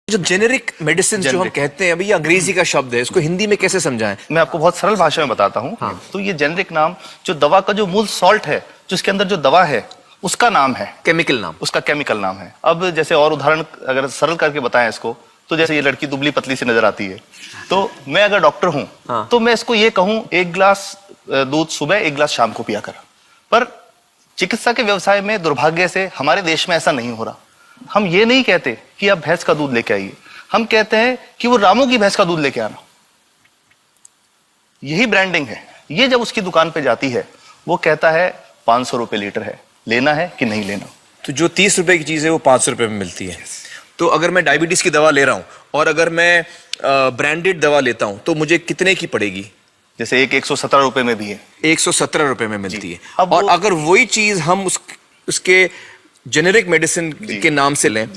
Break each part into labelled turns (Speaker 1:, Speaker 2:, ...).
Speaker 1: जो generic medicine जो हम कहते हैं अभी, ये अंग्रेजी का शब्द है, इसको हिंदी में कैसे समझाएं?
Speaker 2: मैं आपको बहुत सरल भाषा में बताता हूँ।
Speaker 1: हाँ।
Speaker 2: तो ये जेनेरिक नाम जो दवा का जो मूल सॉल्ट है, जो इसके अंदर जो दवा है उसका नाम है,
Speaker 1: केमिकल नाम,
Speaker 2: उसका केमिकल नाम है। अब जैसे और उदाहरण अगर सरल करके बताएं इसको, तो जैसे ये लड़की दुबली पतली सी नजर आती है, तो मैं अगर डॉक्टर हूं
Speaker 1: हाँ।
Speaker 2: तो मैं इसको ये कहूं 1 गिलास दूध सुबह 1 गिलास शाम को पिया कर। पर चिकित्सा के व्यवसाय में दुर्भाग्य से हमारे देश में ऐसा नहीं हो रहा। हम ये नहीं कहते कि आप भैंस का दूध लेके आइए, हम कहते हैं कि वो रामू की भैंस का दूध लेके आना। यही ब्रांडिंग है। ये जब उसकी दुकान पे जाती है, वो कहता है 500 रुपए लीटर है, लेना है कि नहीं लेना।
Speaker 1: तो जो 30 रुपए की चीज है वो 500 रुपए में मिलती है। तो अगर मैं डायबिटीज की दवा ले रहा हूं और अगर मैं ब्रांडेड दवा लेता हूं तो मुझे कितने की पड़ेगी?
Speaker 2: जैसे एक 117 रुपए में भी है,
Speaker 1: 117 रुपए में मिलती है।
Speaker 2: अब
Speaker 1: और अगर वही चीज हम उसके जेनेरिक मेडिसिन के नाम से लें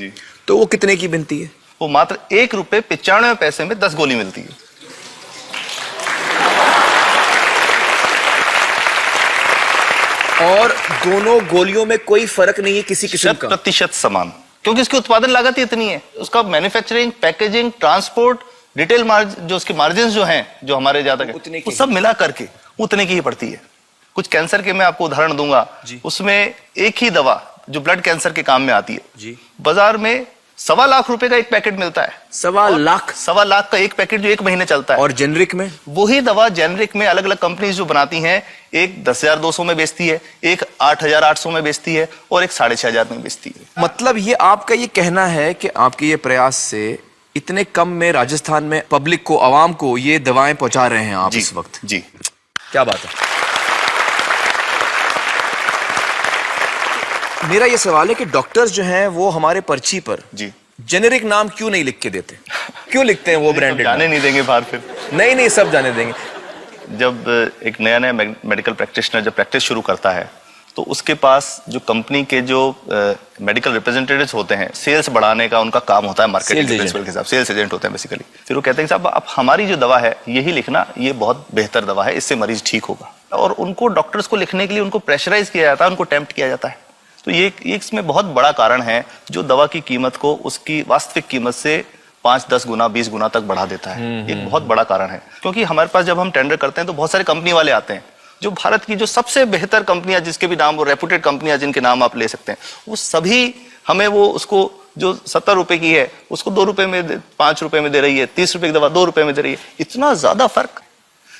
Speaker 1: तो वो कितने की बनती है?
Speaker 2: वो मात्र 1 रुपए 95 पैसे में 10 गोली मिलती है।
Speaker 1: और दोनों गोलियों में कोई फर्क नहीं है किसी किस्म का?
Speaker 2: 100% समान, क्योंकि इसकी उत्पादन लागत ही इतनी है। उसका manufacturing, packaging, transport, retail margin, जो उसके मार्जिन जो हैं, जो हमारे ज्यादा वो सब मिला करके उतने की ही पड़ती है। कुछ कैंसर के मैं आपको उदाहरण दूंगा, उसमें एक ही दवा जो ब्लड कैंसर के काम में आती है, बाजार में 1.25 लाख रुपए का एक पैकेट मिलता है।
Speaker 1: 1.25
Speaker 2: लाख का एक पैकेट जो 1 महीने चलता है।
Speaker 1: और जेनरिक में
Speaker 2: वही दवा जेनरिक में अलग अलग कंपनीज जो बनाती हैं, एक 10,200 में बेचती है, एक 8,800 में बेचती है और एक 6,500 में बेचती है।
Speaker 1: मतलब ये आपका ये कहना है कि आपके ये प्रयास से इतने कम में राजस्थान में पब्लिक को, आवाम को ये दवाएं पहुंचा रहे हैं आप इस वक्त?
Speaker 2: जी,
Speaker 1: क्या बात है। मेरा ये सवाल है कि डॉक्टर्स जो हैं वो हमारे पर्ची पर जेनेरिक नाम क्यों नहीं लिख के देते? क्यों लिखते हैं वो ब्रांडेड?
Speaker 2: जाने नहीं देंगे बाहर फिर?
Speaker 1: नहीं, सब जाने देंगे।
Speaker 2: जब एक नया मेडिकल प्रैक्टिशनर जब प्रैक्टिस शुरू करता है, तो उसके पास जो कंपनी के जो मेडिकल रिप्रेजेंटेटिव्स होते हैं, सेल्स बढ़ाने का उनका काम होता है, मार्केटिंग प्रिंसिपल के हिसाब से सेल्स एजेंट होते हैं बेसिकली। फिर वो कहते हैं साहब आप हमारी जो दवा है यही लिखना, ये बहुत बेहतर दवा है, इससे मरीज ठीक होगा। और उनको डॉक्टर्स को लिखने के लिए उनको प्रेशराइज किया जाता है, उनको टेम्प्ट किया जाता है। तो ये इसमें बहुत बड़ा कारण है जो दवा की कीमत को उसकी वास्तविक कीमत से 5-10 गुना 20 गुना तक बढ़ा देता है। एक बहुत बड़ा कारण है, क्योंकि हमारे पास जब हम टेंडर करते हैं तो बहुत सारे कंपनी वाले आते हैं, जो भारत की जो सबसे बेहतर कंपनियां, जिसके भी नाम वो रेपुटेड कंपनियां जिनके नाम आप ले सकते हैं, वो सभी हमें वो उसको जो 70 रुपए की है उसको 2 रुपए में 5 रुपए में दे रही है, 30 रुपए की दवा 2 रुपए में दे रही है। इतना ज्यादा फर्क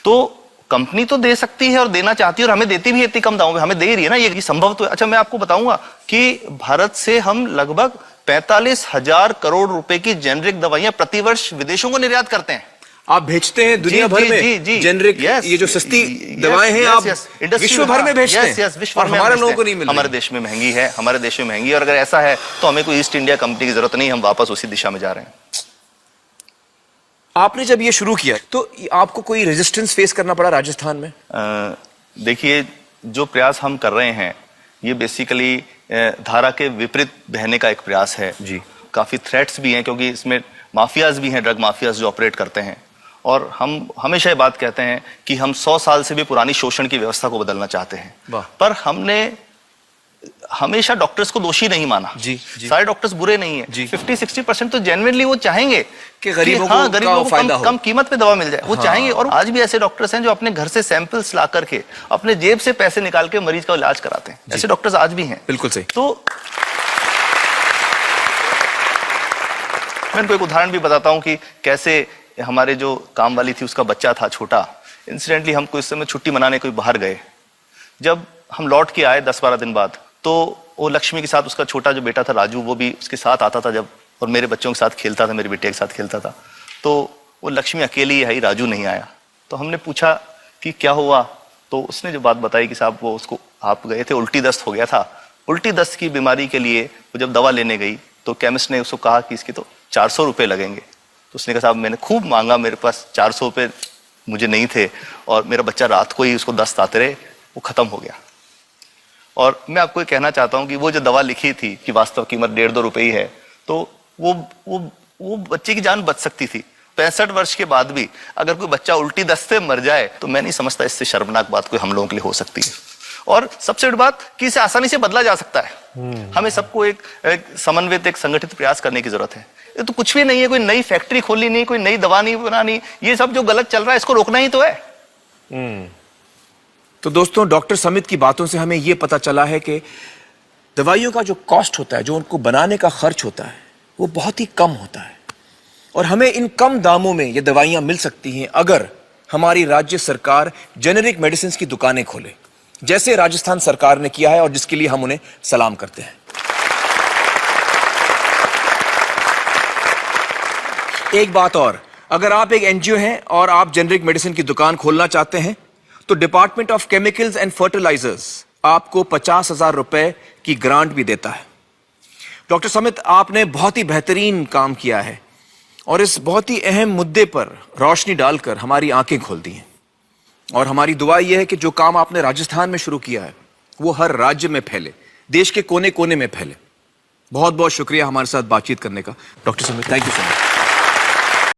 Speaker 2: तो कंपनी तो दे सकती है और देना चाहती है, और हमें देती भी है इतनी कम दामों में, हमें दे रही है ना, ये संभव तो है। अच्छा, मैं आपको बताऊंगा कि भारत से हम लगभग 45,000 करोड़ रुपए की जेनरिक दवाइयां प्रतिवर्ष विदेशों को निर्यात करते हैं।
Speaker 1: आप भेजते हैं दुनिया भर में जेनरिक, ये जो सस्ती दवाएं हैं आप विश्व भर में भेजते हैं, और हमारे लोगों को नहीं मिल रही।
Speaker 2: हमारे देश में महंगी है, हमारे देश में महंगी है, और अगर ऐसा है तो हमें कोई ईस्ट इंडिया कंपनी की जरूरत नहीं, हम वापस उसी दिशा में जा रहे हैं।
Speaker 1: आपने जब ये शुरू किया तो आपको कोई रेजिस्टेंस फेस करना पड़ा राजस्थान में?
Speaker 2: देखिए, जो प्रयास हम कर रहे हैं ये बेसिकली धारा के विपरीत बहने का एक प्रयास है जी। काफी थ्रेट्स भी हैं, क्योंकि इसमें माफियाज भी हैं, ड्रग माफियाज जो ऑपरेट करते हैं। और हम हमेशा ये बात कहते हैं कि हम 100 साल से भी पुरानी शोषण की व्यवस्था को बदलना चाहते हैं, पर हमने हमेशा डॉक्टर्स को दोषी नहीं माना। सारे डॉक्टर्स बुरे नहीं है। 50-60% तो जेन्युइनली वो चाहेंगे
Speaker 1: कि गरीबों को
Speaker 2: कम कीमत पे दवा मिल जाए, वो चाहेंगे। और आज भी ऐसे डॉक्टर्स हैं जो अपने घर से सैंपल्स ला करके अपने जेब से पैसे निकाल के मरीज का इलाज कराते हैं। ऐसे डॉक्टर्स आज भी हैं।
Speaker 1: बिल्कुल सही।
Speaker 2: तो मैं इनको एक उदाहरण भी बताता हूँ कि कैसे हमारे जो काम वाली थी, उसका बच्चा था छोटा। इंसिडेंटली हम कुछ समय छुट्टी मनाने कोई बाहर गए, जब हम लौट के आए 10-12 दिन बाद, तो वो लक्ष्मी के साथ उसका छोटा जो बेटा था राजू, वो भी उसके साथ आता था जब, और मेरे बच्चों के साथ खेलता था, मेरे बेटे के साथ खेलता था। तो वो लक्ष्मी अकेली आई, राजू नहीं आया। तो हमने पूछा कि क्या हुआ, तो उसने जो बात बताई कि साहब वो उसको, आप गए थे, उल्टी दस्त हो गया था। उल्टी दस्त की बीमारी के लिए वो जब दवा लेने गई तो केमिस्ट ने उसको कहा कि इसके तो 400 रुपये लगेंगे। तो उसने कहा साहब मैंने खूब मांगा, मेरे पास 400 रुपये मुझे नहीं थे, और मेरा बच्चा रात को ही उसको दस्त आते रहे, वो खत्म हो गया। और मैं आपको ये कहना चाहता हूं कि वो जो दवा लिखी थी कि वास्तव कीमत 1.5-2 रुपए ही है, तो वो बच्चे की जान बच सकती थी। 65 वर्ष के बाद भी अगर कोई बच्चा उल्टी दस्त से मर जाए तो मैं नहीं समझता इससे शर्मनाक बात कोई हम लोगों के लिए हो सकती है। और सबसे बड़ी बात कि इसे आसानी से बदला जा सकता है। हमें सबको एक समन्वित, एक संगठित प्रयास करने की जरूरत है। ये तो कुछ भी नहीं है, कोई नई फैक्ट्री खोलनी नहीं, कोई नई दवा नहीं बनानी, ये सब जो गलत चल रहा है इसको रोकना ही तो है।
Speaker 1: तो दोस्तों, डॉक्टर समित की बातों से हमें यह पता चला है कि दवाइयों का जो कॉस्ट होता है, जो उनको बनाने का खर्च होता है, वो बहुत ही कम होता है और हमें इन कम दामों में ये दवाइयां मिल सकती हैं अगर हमारी राज्य सरकार जेनेरिक मेडिसिन की दुकानें खोले, जैसे राजस्थान सरकार ने किया है और जिसके लिए हम उन्हें सलाम करते हैं। एक बात और, अगर आप एक एनजीओ हैं और आप जेनेरिक मेडिसिन की दुकान खोलना चाहते हैं तो department of chemicals and fertilizers आपको 50,000 रुपए की ग्रांट भी देता है। डॉक्टर समित, आपने बहुत ही बेहतरीन काम किया है और इस बहुत ही अहम मुद्दे पर रोशनी डालकर हमारी आंखें खोल दी हैं और हमारी दुआ यह है कि जो काम आपने राजस्थान में शुरू किया है वो हर राज्य में फैले, देश के कोने कोने में फैले। बहुत बहुत शुक्रिया हमारे साथ बातचीत करने का doctor Samit. Thank you so much.